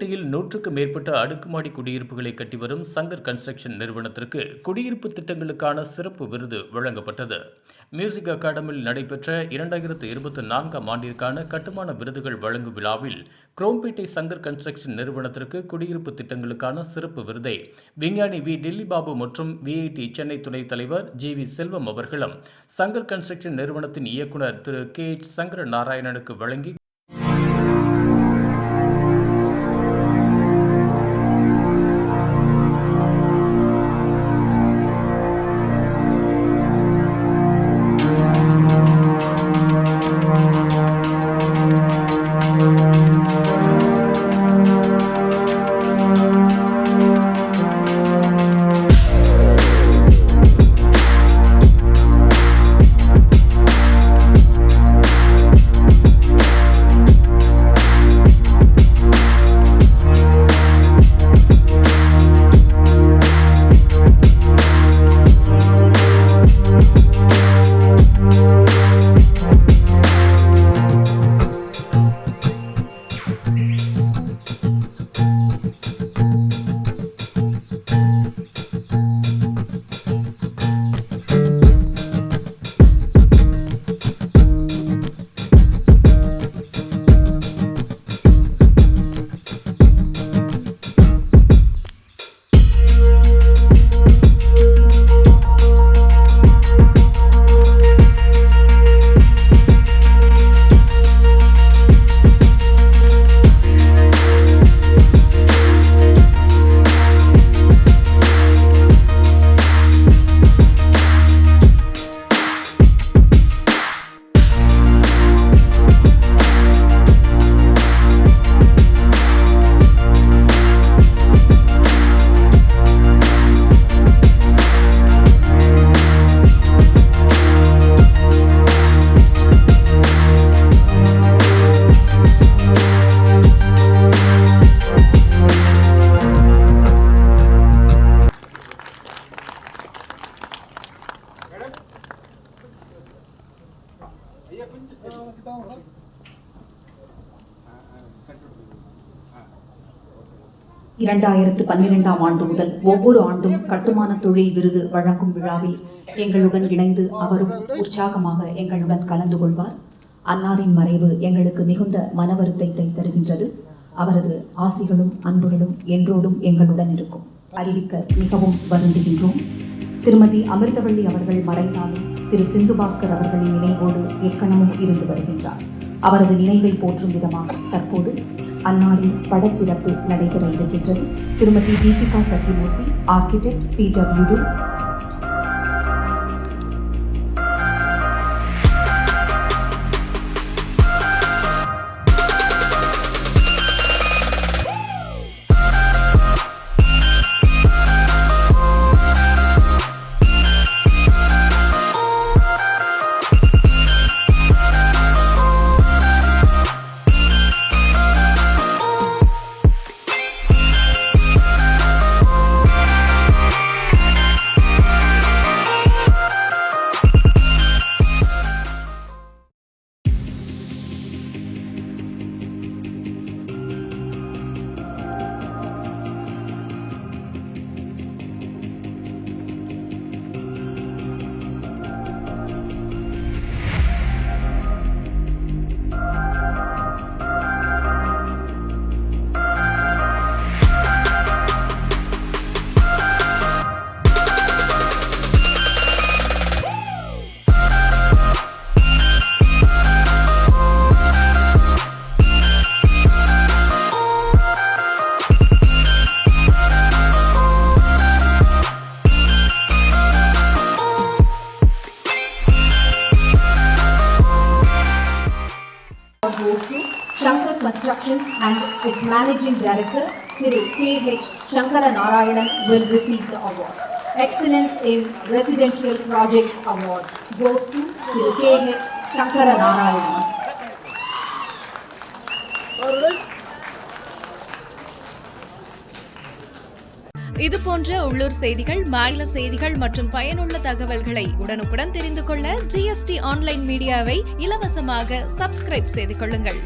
குரோம்பேட்டையில் 100க்கும் மேற்பட்ட அடுக்குமாடி குடியிருப்புகளை கட்டிவரும் சங்கர் கன்ஸ்ட்ரக்ஷன் நிறுவனத்திற்கு குடியிருப்பு திட்டங்களுக்கான சிறப்பு விருது வழங்கப்பட்டது. மியூசிக் அகாடமியில் நடைபெற்ற 2024ஆம் ஆண்டிற்கான கட்டுமான விருதுகள் வழங்கும் விழாவில் குரோம்பேட்டை சங்கர் கன்ஸ்ட்ரக்ஷன் நிறுவனத்திற்கு குடியிருப்பு திட்டங்களுக்கான சிறப்பு விருதை விஞ்ஞானி வி. டில்லிபாபு மற்றும் VIT சென்னை துணைத் தலைவர் JV செல்வம் அவர்களும் சங்கர் கன்ஸ்ட்ரக்ஷன் நிறுவனத்தின் இயக்குநர் திரு KH சங்கர நாராயணனுக்கு வழங்கி ஆண்டு முதல் ஒவ்வொரு ஆண்டும் கட்டுமான தொழில் விருது வழங்கும் விழாவில் எங்களுடன் இணைந்து அவரும் உற்சாகமாக எங்களுடன் கலந்து கொள்வார். அன்னாரின் மறைவு எங்களுக்கு மிகுந்த மனவருத்தத்தை தருகின்றது. அவரது ஆசிகளும் அன்புகளும் என்றோடும் எங்களுடன் இருக்கும். அறிவிக்க மிகவும் வருந்துகின்றோம். திருமதி அமிர்தவள்ளி அவர்கள் மறைந்தாலும் திரு சிந்து பாஸ்கர் அவர்களின் நினைவோடு எக்கணமும் இருந்து வருகின்றார். அவரது நினைவை போற்றும் விதமாக தற்போது அன்னாரின் படத்திறப்பு நடைபெற இருக்கின்றது. திருமதி Deepika Sathyamoorthy, architect, PWD. Shankar Constructions and its Managing Director, Thiru KH Shankara Narayanan will receive the award. Excellence in Residential Projects Award goes to Thiru KH Shankara Narayanan. இது போன்ற உள்ளூர் செய்திகள், மாநில செய்திகள் மற்றும் பயனுள்ள தகவல்களை உடனுக்குடன் தெரிந்து கொள்ள GST ஆன்லைன் மீடியாவை இலவசமாக சப்ஸ்கிரைப் செய்து கொள்ளுங்கள்.